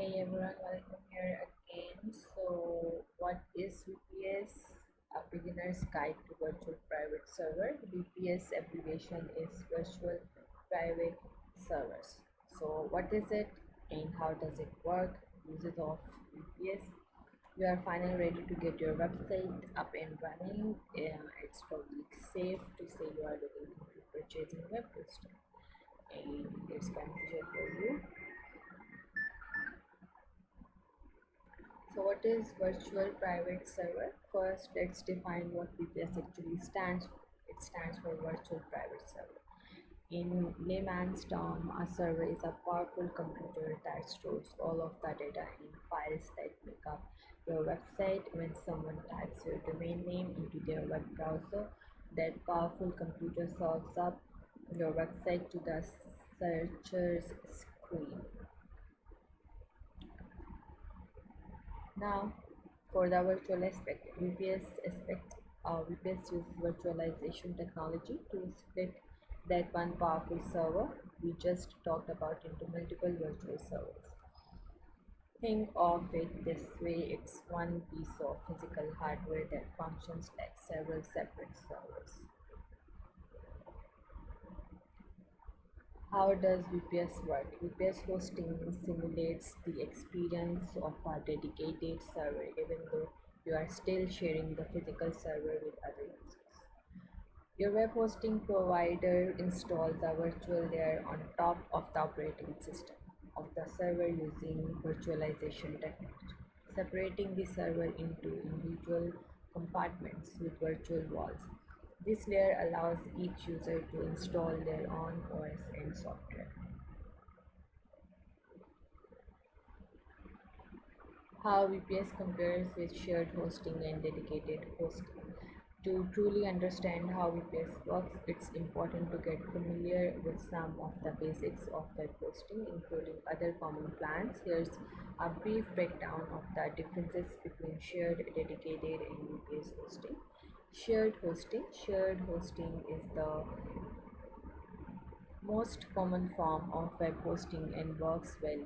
Hey everyone, welcome here again. So, what is VPS? A beginner's guide to virtual private server. VPS abbreviation is virtual private servers. So, what is it and how does it work? Uses of VPS. You are finally ready to get your website up and running. It's probably safe to say you are looking into purchasing web hosting and it's beneficial for you. So what is virtual private server? First, let's define what VPS actually stands for. It stands for virtual private server. In layman's term, a server is a powerful computer that stores all of the data in files that make up your website. When someone types your domain name into their web browser, that powerful computer serves up your website to the searcher's screen. Now, for the virtual aspect, VPS uses virtualization technology to split that one powerful server we just talked about into multiple virtual servers. Think of it this way, it's one piece of physical hardware that functions like several separate servers. How does VPS work? VPS hosting simulates the experience of a dedicated server, even though you are still sharing the physical server with other users. Your web hosting provider installs a virtual layer on top of the operating system of the server using virtualization technology, separating the server into individual compartments with virtual walls. This layer allows each user to install their own OS and software. How VPS compares with shared hosting and dedicated hosting. To truly understand how VPS works, it's important to get familiar with some of the basics of web hosting, including other common plans. Here's a brief breakdown of the differences between shared, dedicated, and VPS hosting. Shared hosting. Shared hosting is the most common form of web hosting and works well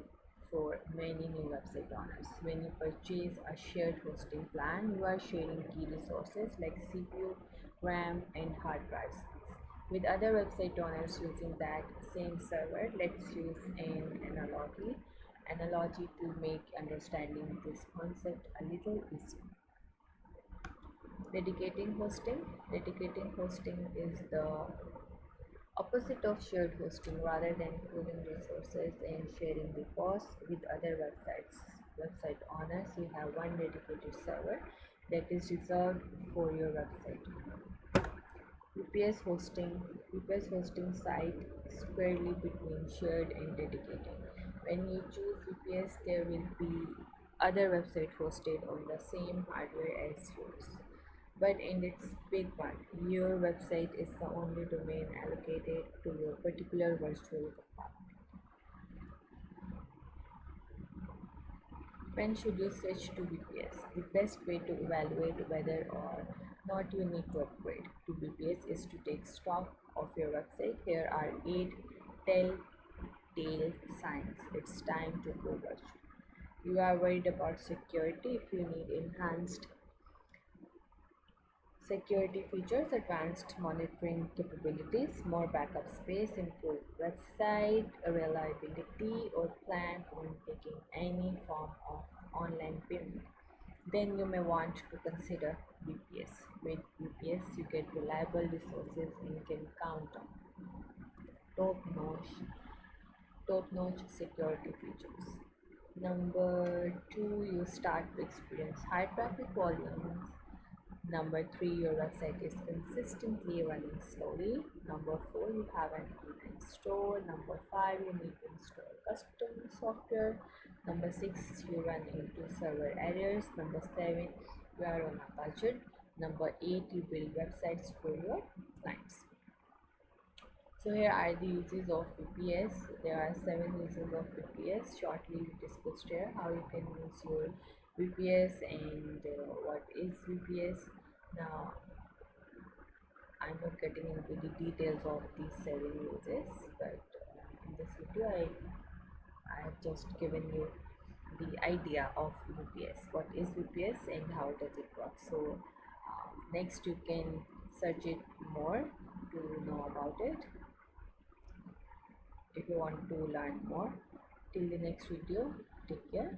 for many new website owners. When you purchase a shared hosting plan, you are sharing key resources like CPU, RAM, and hard drive space with other website owners using that same server. Let's use an analogy to make understanding this concept a little easier. Dedicating hosting is the opposite of shared hosting. Rather than pooling resources and sharing the costs with other website owners, you have one dedicated server that is reserved for your website. VPS hosting site squarely between shared and dedicated. When you choose VPS, there will be other website hosted on the same hardware as yours. But in its big one, your website is the only domain allocated to your particular virtual compartment. When should you switch to VPS? The best way to evaluate whether or not you need to upgrade to VPS is to take stock of your website. Here are 8 telltale signs it's time to go virtual. You are worried about security. If you need enhanced security features, advanced monitoring capabilities, more backup space, improved website reliability, or plan on taking any form of online payment, then you may want to consider VPS. With VPS, you get reliable resources and can count on top-notch, top-notch security features. Number two, you start to experience high traffic volumes. Number three, your website is consistently running slowly. Number four, you have an online store. Number five, you need to install custom software. Number six, you run into server errors. Number seven, you are on a budget. Number eight, you build websites for your clients. So here are the uses of VPS. There are 7 uses of VPS. Shortly we discussed here how you can use your VPS and what is VPS. Now I'm not getting into the details of these 7 uses, but in this video I have just given you the idea of VPS. What is VPS and how does it work? So next you can search it more to know about it if you want to learn more. Till the next video, take care.